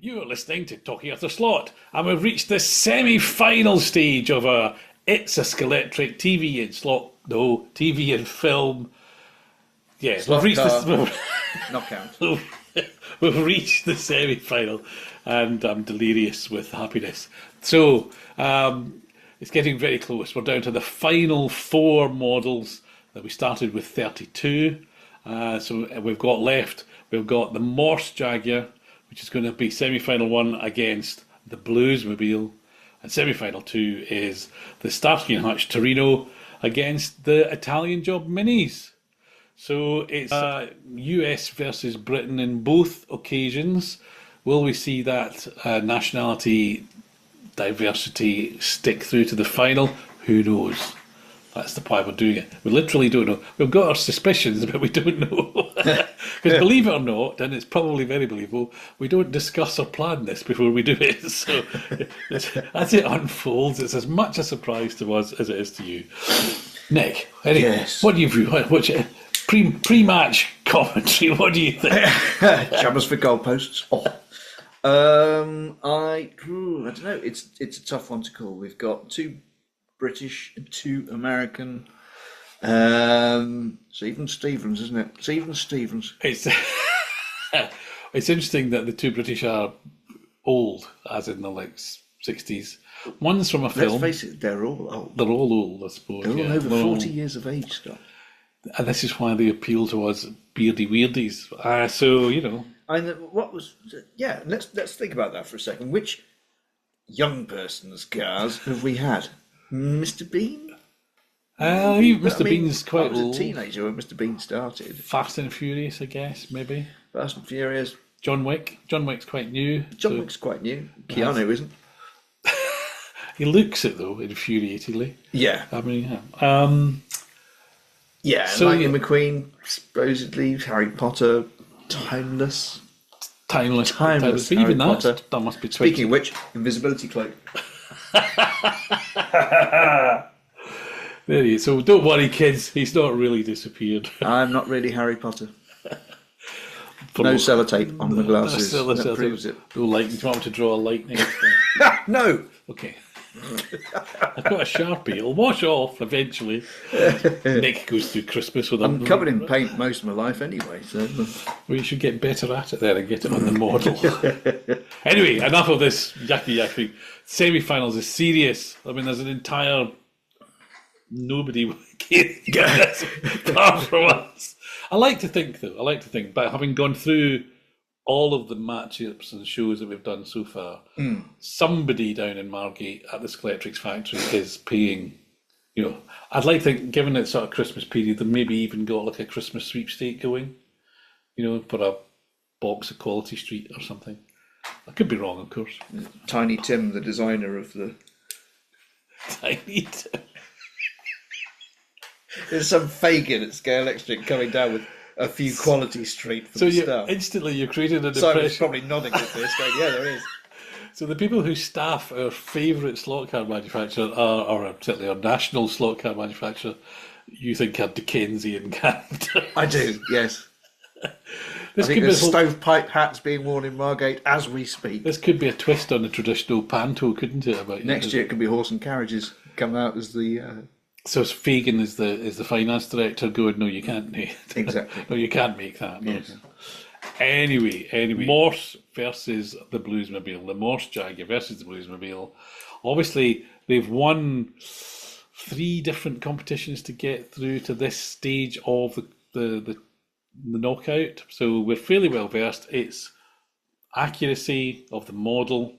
You are listening to Talking After Slot, and we've reached the semi-final stage of our It's a Scalextric TV and slot, no, TV and film. Yeah, Slot we've reached car. this. Knockout. We've reached the semi-final, and I'm delirious with happiness. So, it's getting very close. We're down to the final 4 models that we started with 32. So we've got left, we've got the Morse Jaguar, which is going to be semi-final 1 against the Bluesmobile, and semi-final 2 is the Starsky and Hutch Torino against the Italian Job Minis. So it's US versus Britain in both occasions. Will we see that nationality diversity stick through to the final? Who knows? That's the why we're doing it. We literally don't know. We've got our suspicions, but we don't know. Because believe it or not, and it's probably very believable, we don't discuss or plan this before we do it. So as it unfolds, it's as much a surprise to us as it is to you. Nick, Yes. what do you view? What's your pre-match commentary? What do you think? Jammers for goalposts. I don't know. It's a tough one to call. We've got 2 British and 2 American. Stephen Stevens, isn't it? Stephen Stevens. It's it's interesting that the 2 British are old, as in the 60s. One's from a film. Let's face it, they're all old. They're all old, I suppose. They're all yeah. over 40 years of age, Scott. And this is why they appeal to us beardy weirdies. So, you know. And what was? Yeah, let's think about that for a second. Which young person's cars have we had? Mr. Bean? Mr. Bean's quite I was old. a teenager when Mr. Bean started. Fast and Furious, I guess, maybe. Fast and Furious. John Wick. John Wick's quite new. John Wick's quite new. Keanu isn't. He looks it, though, infuriatingly. Yeah. I mean, yeah. Yeah, So, Lightning McQueen, supposedly, Harry Potter, timeless. Timeless. Timeless But even Harry Potter. that must be 20. Speaking of which, invisibility cloak. There he is. So don't worry, kids. He's not really disappeared. I'm not really Harry Potter. For No no- sellotape on the glasses. No That sellotape. proves it. No lightning. Do you want me to draw a lightning? No! Okay. I've got a Sharpie. It'll wash off eventually. Nick goes through Christmas with I'm covered in paint most of my life anyway, so... Well, you should get better at it there and get it on the model. Anyway, enough of this yucky. Semi-finals is serious. I mean, there's an entire... Nobody can get this apart from us. I like to think, but having gone through all of the matchups and shows that we've done so far, somebody down in Margate at the Scalextric's factory is paying, you know, I'd like to think, given it's sort of Christmas period, they maybe even got like a Christmas sweepstake going, you know, for a box of Quality Street or something. I could be wrong, of course. Tiny Tim, the designer of the... Tiny Tim. There's some Fagin at Scalextric coming down with a few Quality Street for So the stuff. instantly you created an Simon's impression. probably nodding at this, going, yeah, there is. So the people who staff our favourite slot car manufacturer, or certainly our national slot car manufacturer, you think are Dickensian character. I do, yes. I This think could, be there's a whole- stovepipe hats being worn in Margate as we speak. this could be a twist on the traditional panto, couldn't it? About Next year it could be horse and carriages come out as the... So Fagan is the finance director going, no, you can't make Exactly. no, you can't make that. No. Yes. Anyway, Morse versus the Bluesmobile. The Morse Jaguar versus the Bluesmobile. Obviously, they've won 3 different competitions to get through to this stage of the knockout. So we're fairly well versed. It's accuracy of the model.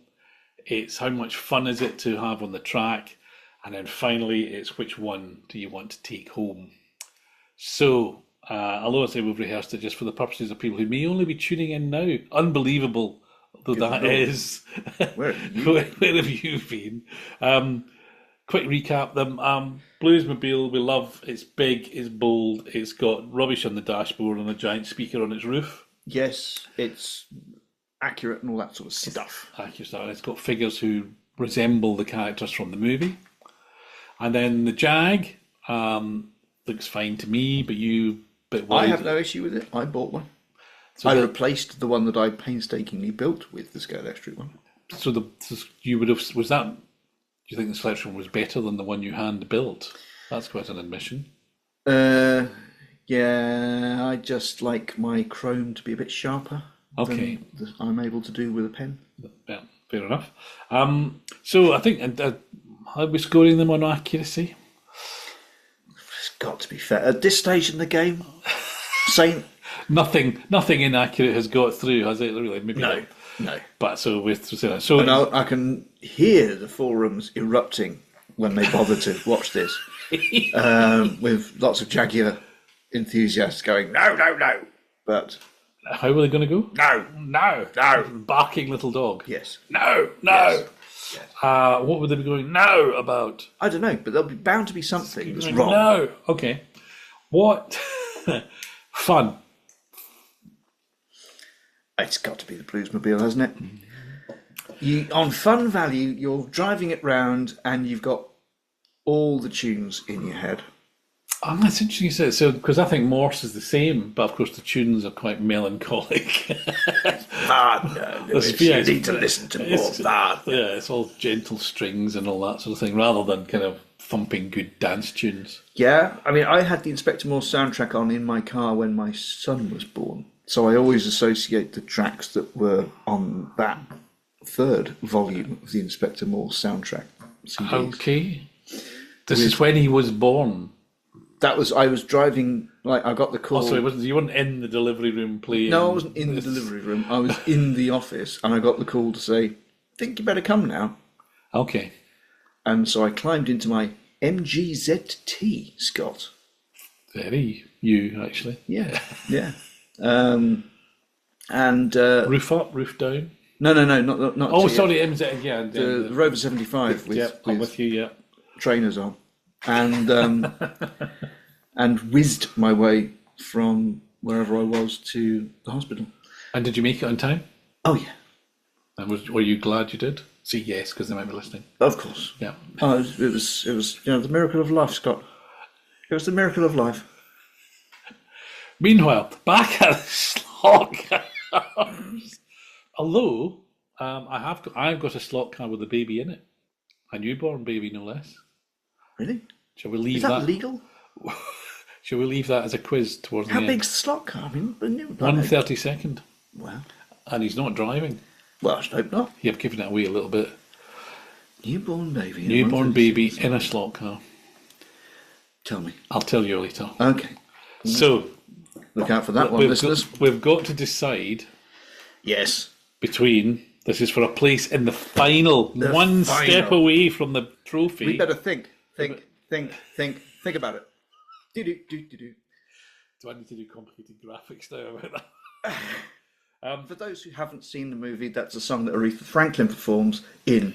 It's how much fun is it to have on the track. And then finally, it's which one do you want to take home? So, although I say we've rehearsed it just for the purposes of people who may only be tuning in now, unbelievable though that is. Where have you Where have you been? Quick recap them. Bluesmobile, we love. It's big, it's bold, it's got rubbish on the dashboard and a giant speaker on its roof. Yes, it's accurate and all that sort of stuff. Accurate, and it's got figures who resemble the characters from the movie. And then the Jag looks fine to me, but you bit I worried. have no issue with it. I bought one. I replaced the one that I painstakingly built with the Scalextric one. So you would have, was that, do you think the Scalextric one was better than the one you hand built? That's quite an admission. Yeah, I just like my chrome to be a bit sharper Okay. than I'm able to do with a pen. Yeah, fair enough. So I think, are we scoring them on accuracy? It's got to be fair. At this stage in the game, Saint... Nothing inaccurate has got through, has it? Really? Maybe No, not. no. But so And I can hear the forums erupting when they bother to watch this, with lots of Jaguar enthusiasts going, no, no, no. But how are they going to go? no, No, no. barking little dog. Yes. No, no. Yes. Yes. What would they be going no about? I don't know, but there'll be bound to be something that's wrong. No. Okay. What? Fun. It's got to be the Bluesmobile, hasn't it? On fun value, you're driving it round and you've got all the tunes in your head. Oh, that's interesting you said so, because I think Morse is the same, but of course the tunes are quite melancholic. No, you need to listen to more of that. Yeah, it's all gentle strings and all that sort of thing, rather than kind of thumping good dance tunes. Yeah, I mean, I had the Inspector Morse soundtrack on in my car when my son was born, so I always associate the tracks that were on that third volume of the Inspector Morse soundtrack CDs. Okay. This is when he was born. I was driving, like, I got the call. Oh, sorry, you weren't in the delivery room playing? No, I wasn't in the delivery room. I was in the office, and I got the call to say, think you better come now. Okay. And so I climbed into my MGZT, Scott. Very you, actually. Yeah, yeah. And roof up, roof down? No, not. Oh, sorry, MZ again. The Rover 75 I'm with you, yeah. Trainers on. And and whizzed my way from wherever I was to the hospital. And did you make it on time? Oh yeah. And were you glad you did? Say yes, because they might be listening. Of course. Yeah. Oh, it was the miracle of life, Scott. It was the miracle of life. Meanwhile, back at the slot cars. Although I've got a slot car with a baby in it, a newborn baby, no less. Really? Shall we leave Is that legal? Shall we leave that as a quiz towards the end? How big's the slot car? I mean, 1/32. Wow. And he's not driving. Well, I should hope not. You've given it away a little bit. Newborn baby. Newborn baby in a slot car. Tell me. I'll tell you later. Okay. So, look out for that one, listeners. We've got to decide. Yes. Between, this is for a place in the final, step away from the trophy. We better think about it. Do. Do I need to do complicated graphics now about that? For those who haven't seen the movie, that's a song that Aretha Franklin performs in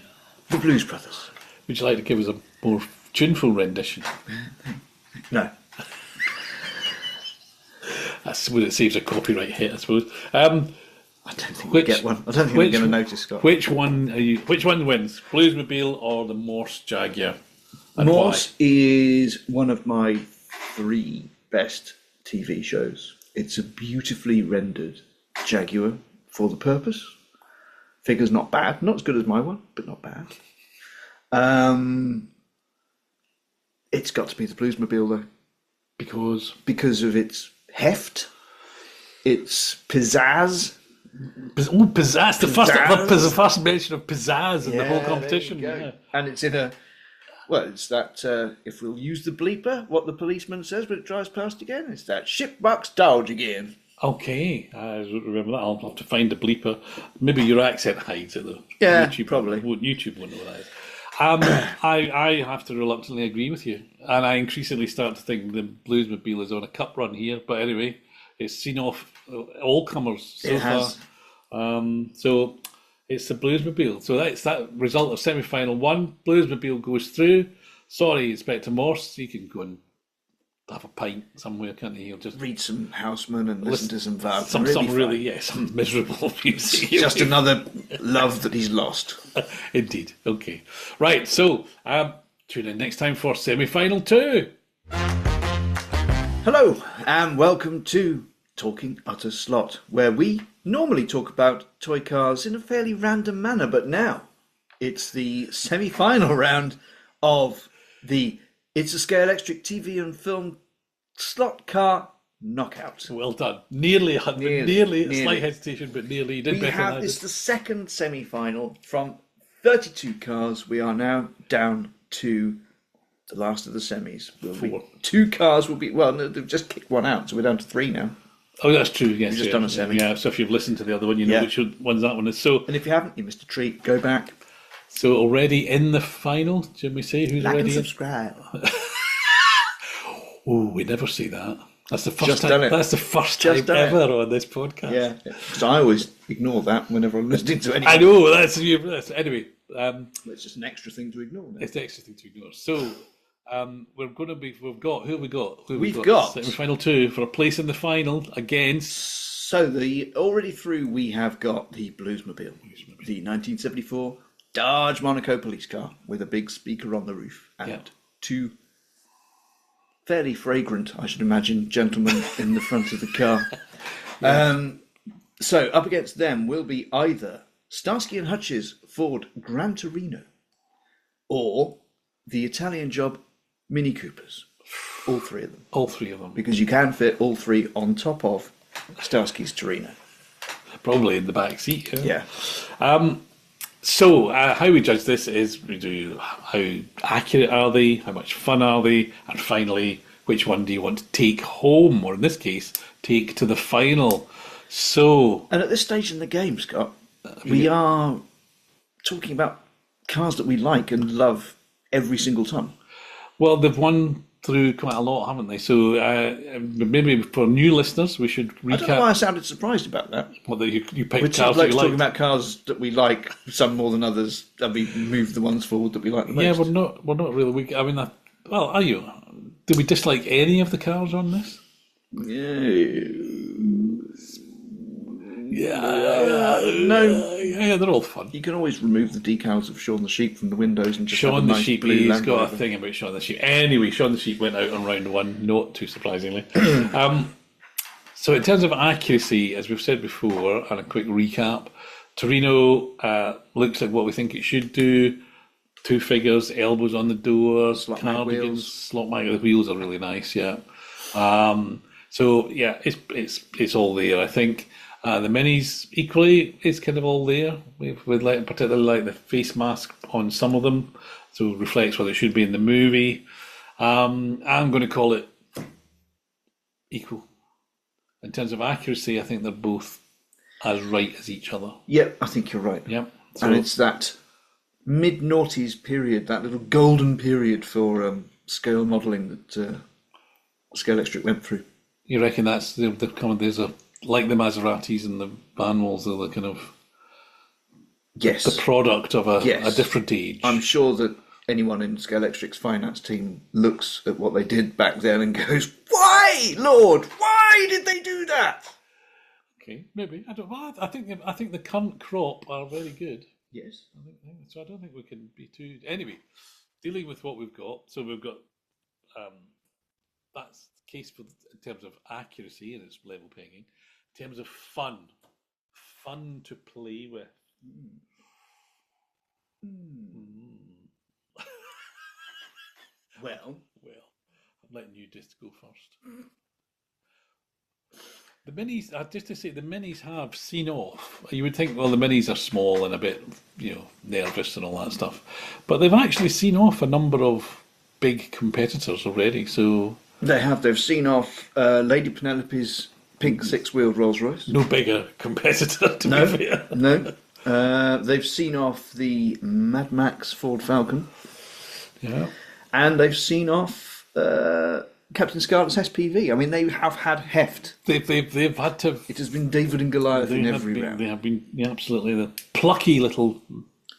The Blues Brothers. Would you like to give us a more tuneful rendition? No. That's when it saves a copyright hit, I suppose. I don't think we get one. I don't think we're going to notice, Scott. Which one wins? Bluesmobile or the Morse Jaguar? And Morse why? is one of my 3 best TV shows. It's a beautifully rendered Jaguar for the purpose. Figure's not bad. Not as good as my one, but not bad. It's got to be the Bluesmobile, though. Because of its heft, its pizzazz. Oh, pizzazz! The first mention of pizzazz in the whole competition. Yeah. And it's in a... Well, it's that, if we'll use the bleeper, what the policeman says when it drives past again, it's that shipbox dodge again. Okay, I remember that. I'll have to find the bleeper. Maybe your accent hides it, though. Yeah, YouTube probably. YouTube won't know what that is. I have to reluctantly agree with you. And I increasingly start to think the Bluesmobile is on a cup run here. But anyway, it's seen off all comers so far. So it's the Bluesmobile. So that's that result of semi-final 1. Bluesmobile goes through. Sorry, Inspector Morse, you can go and have a pint somewhere, can't you? He'll just read some Houseman and listen to some Wagner. Some miserable music. Just another love that he's lost. Indeed. Okay. Right. So tune in next time for semi-final 2. Hello and welcome to Talking Utter Slot, where we normally talk about toy cars in a fairly random manner, but now it's the semi-final round of the It's a Scalextric TV and Film Slot Car Knockout. Well done. Nearly a slight hesitation, but nearly. You did better than I did. It's the second semi-final from 32 cars. We are now down to the last of the semis. 4. 2 cars will be, well, no, they've just kicked one out, so we're down to 3 now. Oh, that's true. Yes, We've just done a semi. Yeah, so if you've listened to the other one, you know which one's that one is. So, and if you haven't, you missed a treat. Go back. So already in the final, should we say who's like already and subscribe. Oh, we never say that. That's the first Just time. done it. That's the first time ever on this podcast. Yeah, because I always ignore that whenever I'm listening to anything. I know that's anyway. It's just an extra thing to ignore. Now. It's an extra thing to ignore. So we're going to be. We've got who have we got? We've got semi-final 2 for a place in the final against. So already through we have got the Bluesmobile, the 1974 Dodge Monaco police car with a big speaker on the roof and 2 fairly fragrant, I should imagine, gentlemen in the front of the car. So up against them will be either Starsky and Hutch's Ford Gran Torino or the Italian job Mini Coopers. All 3 of them. All 3 of them. Because you can fit all 3 on top of Starsky's Torino. Probably in the back seat. Yeah. So how we judge this is we do how accurate are they, how much fun are they, and finally, which one do you want to take home, or in this case, take to the final. So, and at this stage in the game, Scott, we are talking about cars that we like and love every single time. Well, they've won through quite a lot, haven't they? So maybe for new listeners, we should recap. I don't know why I sounded surprised about that. Well, that you picked We're cars that you like. talking about cars that we like, some more than others, and we move the ones forward that we like the most. Yeah, we're not really. I mean, well, are you? Do we dislike any of the cars on this? No. Yeah, they're all fun. You can always remove the decals of Shaun the Sheep from the windows and just Shaun have a the nice Sheep, blue he's Land got Rover. a thing about Shaun the Sheep. Anyway, Shaun the Sheep went out on round 1, not too surprisingly. So in terms of accuracy, as we've said before, and a quick recap, Torino looks like what we think it should do. 2 figures, elbows on the door, slot mag wheels. Slot mag. The wheels are really nice, yeah. So yeah, it's all there. I think the minis equally is kind of all there. We'd particularly like the face mask on some of them, so it reflects what it should be in the movie. I'm going to call it equal. In terms of accuracy, I think they're both as right as each other. Yep, I think you're right. Yep. So, and it's that mid-noughties period, that little golden period for scale modelling that Scalextric went through. You reckon that's the kind of, there's like the Maseratis and the Banwalls are the kind of the product of a different age. I'm sure that anyone in Scalextric's finance team looks at what they did back then and goes, "Why, Lord? Why did they do that?" Okay, maybe I don't. Well, I think the current crop are very good. Yes, I think so. I don't think we can be too. Anyway, dealing with what we've got. So we've got that's the case in terms of accuracy and its level pegging. In terms of fun to play with. Well, I'm letting you just go first. The minis, just to say, the minis have seen off. You would think, well, the minis are small and a bit, nervous and all that stuff, but they've actually seen off a number of big competitors already. So they've seen off Lady Penelope's pink 6-wheeled Rolls Royce. No bigger competitor, to be fair. No. They've seen off the Mad Max Ford Falcon. Yeah. And they've seen off Captain Scarlet's SPV. I mean, they have had heft. They've had to. It has been David and Goliath in every round. They have been absolutely the plucky little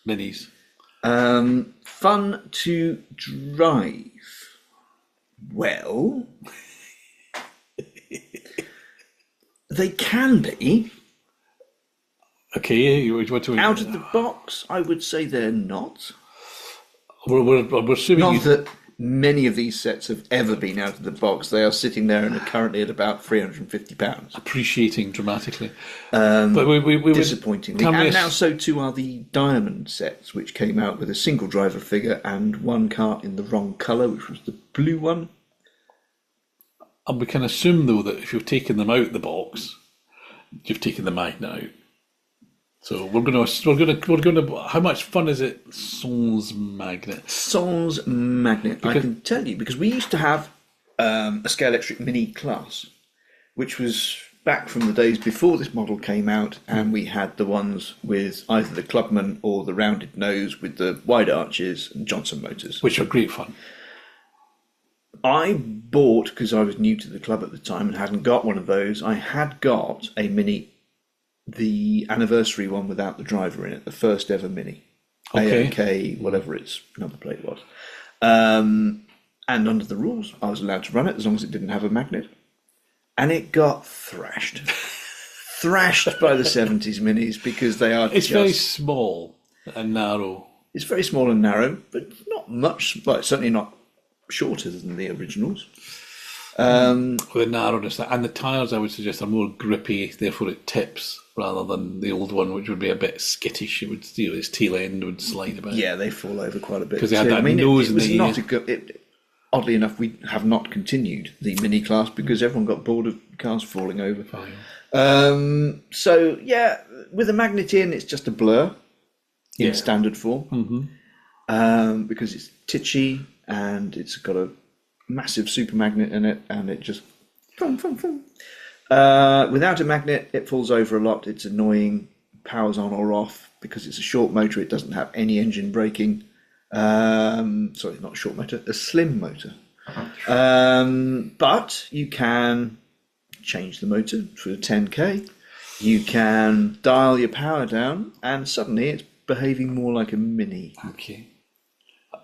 minis. Fun to drive. Well, they can be. Okay, out of the box, I would say they're not. We're assuming not that many of these sets have ever been out of the box. They are sitting there and are currently at about £350. Appreciating dramatically. But we Disappointingly. And now so too are the diamond sets, which came out with a single driver figure and one cart in the wrong colour, which was the blue one. And we can assume, though, that if you've taken them out the box, you've taken the magnet out. So we're going to. How much fun is it? Sans magnet. Sans magnet. I can tell you, because we used to have a Scalextric Mini class, which was back from the days before this model came out, and we had the ones with either the Clubman or the rounded nose with the wide arches and Johnson motors, which are great fun. I bought, because I was new to the club at the time and hadn't got one of those, I had got a Mini, the anniversary one without the driver in it, the first ever Mini. Okay. AOK, whatever its number plate was. And under the rules, I was allowed to run it as long as it didn't have a magnet. And it got thrashed. Thrashed by the 70s Minis, because they are It's very small and narrow. It's very small and narrow, but not much, well, certainly not shorter than the originals. With the narrowness, and the tyres, I would suggest, are more grippy, therefore it tips rather than the old one, which would be a bit skittish. It would, its tail end would slide about. Yeah, they fall over quite a bit because they had that nose. It was not a good. Oddly enough, we have not continued the Mini class because everyone got bored of cars falling over. So yeah, with a magnet in, it's just a blur in standard form. Because it's titchy and it's got a massive super magnet in it, and it just without a magnet it falls over a lot. It's annoying, powers on or off, because it's a short motor. It doesn't have any engine braking. Sorry, not a short motor, a slim motor. But you can change the motor for a 10k. You can dial your power down, and suddenly it's behaving more like a Mini. Okay.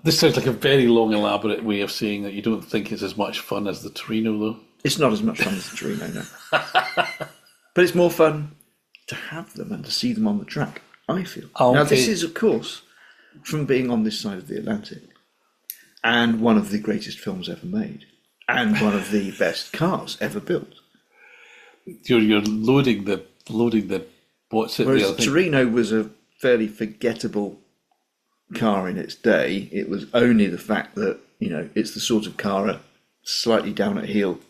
This sounds like a very long, elaborate way of saying that you don't think it's as much fun as the Torino, though. It's not as much fun as the Torino, no. But it's more fun to have them and to see them on the track, I feel. Okay. Now, this is, of course, from being on this side of the Atlantic, and one of the greatest films ever made, and one of the best cars ever built. You're loading the what's it? Whereas the Torino was a fairly forgettable car in its day. It was only the fact that, it's the sort of car a slightly down at heel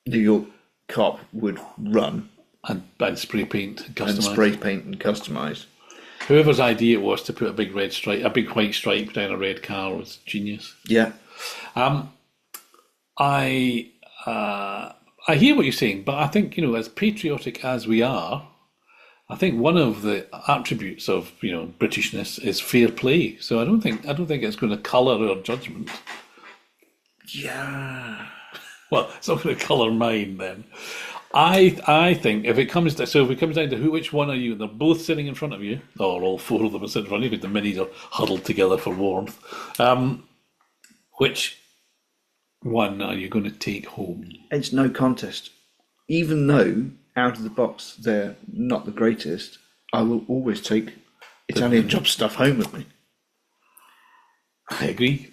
New York cop would run and spray paint and customise. Whoever's idea it was to put a big white stripe down a red car was genius. Yeah. I hear what you're saying, but I think, as patriotic as we are, I think one of the attributes of Britishness is fair play. So I don't think it's going to colour our judgment. Yeah. Well, it's not going to colour mine then. I think if it comes down to which one are you? They're both sitting in front of you, or all four of them are sitting in front of you. The Minis are huddled together for warmth. Which one are you going to take home? It's no contest. Even though out of the box they're not the greatest, I will always take Italian Job stuff home with me. I agree.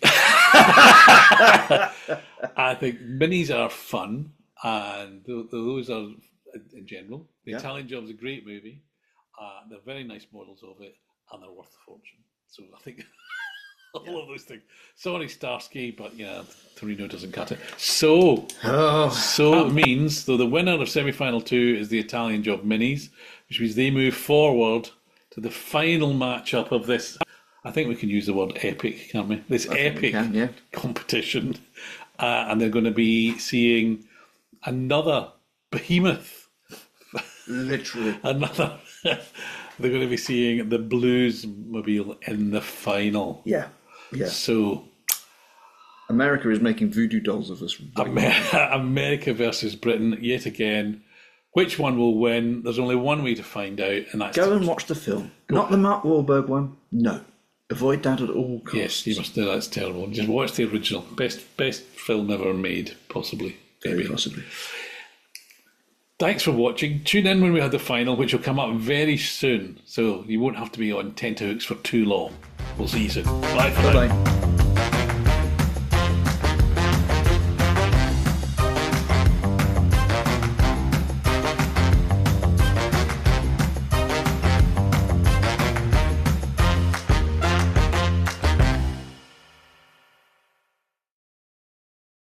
I think Minis are fun, and those are, in general. The Italian Job's a great movie. They're very nice models of it, and they're worth a fortune. So I think all of those things. Sorry, Starsky, but Torino doesn't cut it. So it means, though, the winner of semi-final 2 is the Italian Job Minis, which means they move forward to the final matchup of this. I think we can use the word epic, can't we? This epic competition. And they're going to be seeing another behemoth. Literally. They're going to be seeing the Bluesmobile in the final. Yeah. So America is making voodoo dolls of us. America versus Britain, yet again. Which one will win? There's only one way to find out, and that's go and watch the film. Not the Mark Wahlberg one. No. Avoid that at all costs. Yes, you must do. That's terrible. Just watch the original. Best film ever made, possibly. Very possibly. Thanks for watching. Tune in when we have the final, which will come up very soon. So you won't have to be on tenterhooks for too long. We'll see you soon. Bye for now. Bye.